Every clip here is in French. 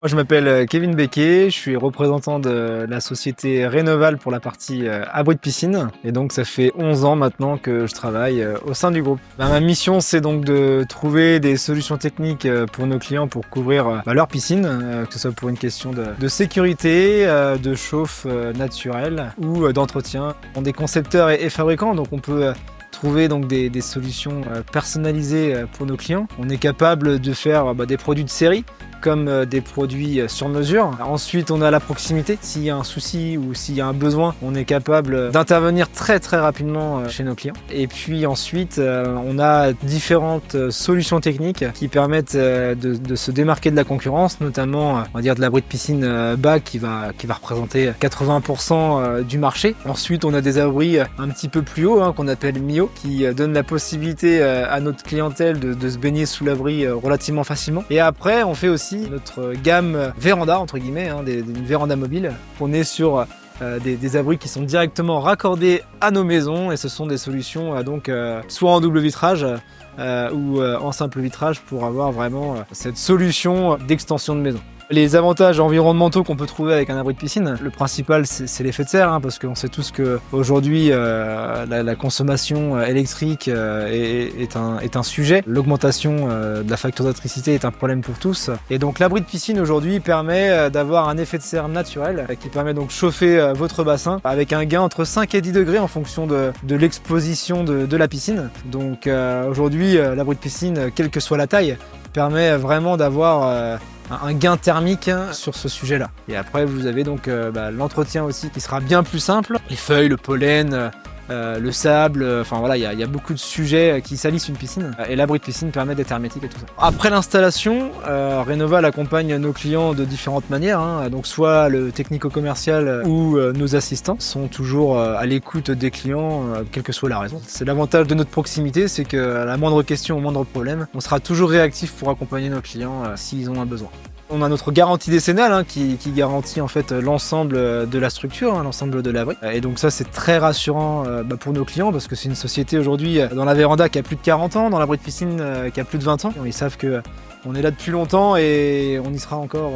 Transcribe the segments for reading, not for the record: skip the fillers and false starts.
Moi, je m'appelle Kevin Becquet, je suis représentant de la société Rénoval pour la partie abri de piscine. Et donc, ça fait 11 ans maintenant que je travaille au sein du groupe. Ma mission, c'est donc de trouver des solutions techniques pour nos clients pour couvrir leur piscine, que ce soit pour une question de sécurité, de chauffe naturelle ou d'entretien. On est concepteurs et fabricants, donc on peut trouver donc des solutions personnalisées pour nos clients. On est capable de faire des produits de série comme des produits sur mesure. Ensuite, on a la proximité. S'il y a un souci ou s'il y a un besoin, on est capable d'intervenir très rapidement chez nos clients. Et puis ensuite, on a différentes solutions techniques qui permettent de se démarquer de la concurrence, notamment on va dire de l'abri de piscine bas qui va représenter 80% du marché. Ensuite, on a des abris un petit peu plus hauts qu'on appelle MIO, qui donnent la possibilité à notre clientèle de se baigner sous l'abri relativement facilement. Et après, on fait aussi notre gamme véranda, entre guillemets, des vérandas mobiles. On est sur des abris qui sont directement raccordés à nos maisons et ce sont des solutions soit en double vitrage ou en simple vitrage pour avoir vraiment cette solution d'extension de maison. Les avantages environnementaux qu'on peut trouver avec un abri de piscine, le principal c'est l'effet de serre, parce qu'on sait tous qu'aujourd'hui la consommation électrique est un sujet. L'augmentation de la facture d'électricité est un problème pour tous. Et donc l'abri de piscine aujourd'hui permet d'avoir un effet de serre naturel qui permet donc de chauffer votre bassin avec un gain entre 5 et 10 degrés en fonction de l'exposition de la piscine. Donc aujourd'hui l'abri de piscine, quelle que soit la taille, permet vraiment d'avoir un gain thermique sur ce sujet-là. Et après, vous avez donc l'entretien aussi qui sera bien plus simple. Les feuilles, le pollen, le sable, enfin voilà, il y a beaucoup de sujets qui salissent une piscine. Et l'abri de piscine permet d'être hermétique et tout ça. Après l'installation, Rénoval accompagne nos clients de différentes manières. Donc soit le technico-commercial ou nos assistants sont toujours à l'écoute des clients, quelle que soit la raison. C'est l'avantage de notre proximité, c'est qu'à la moindre question, au moindre problème, on sera toujours réactif pour accompagner nos clients s'ils ont un besoin. On a notre garantie décennale qui garantit en fait l'ensemble de la structure, l'ensemble de l'abri. Et donc ça c'est très rassurant pour nos clients parce que c'est une société aujourd'hui dans la véranda qui a plus de 40 ans, dans l'abri de piscine qui a plus de 20 ans. Ils savent que on est là depuis longtemps et on y sera encore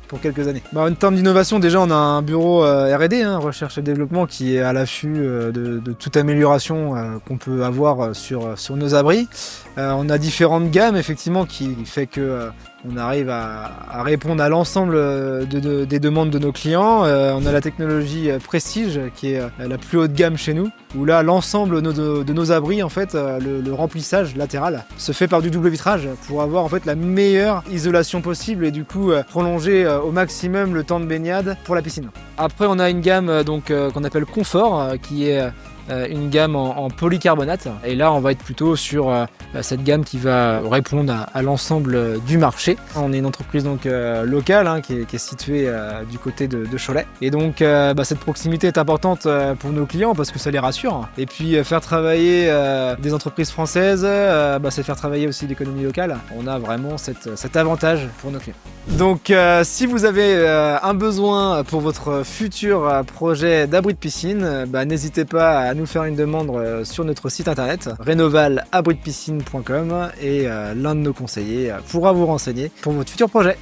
pour quelques années. En termes d'innovation, déjà on a un bureau R&D, recherche et développement, qui est à l'affût de toute amélioration qu'on peut avoir sur nos abris. On a différentes gammes effectivement qui fait que on arrive à répondre à l'ensemble des demandes de nos clients. On a la technologie Prestige qui est la plus haute gamme chez nous, où là l'ensemble de nos abris, en fait, le remplissage latéral se fait par du double vitrage pour avoir en fait la meilleure isolation possible et du coup prolonger au maximum le temps de baignade pour la piscine. Après on a une gamme qu'on appelle Confort qui est une gamme en polycarbonate, et là on va être plutôt sur cette gamme qui va répondre à l'ensemble du marché. On est une entreprise locale qui est située du côté de Cholet, et donc cette proximité est importante pour nos clients parce que ça les rassure, et puis faire travailler des entreprises françaises, c'est faire travailler aussi l'économie locale. On a vraiment cet avantage pour nos clients. Donc si vous avez un besoin pour votre futur projet d'abri de piscine, n'hésitez pas à nous faire une demande sur notre site internet renovalabridepicine.com et l'un de nos conseillers pourra vous renseigner pour votre futur projet.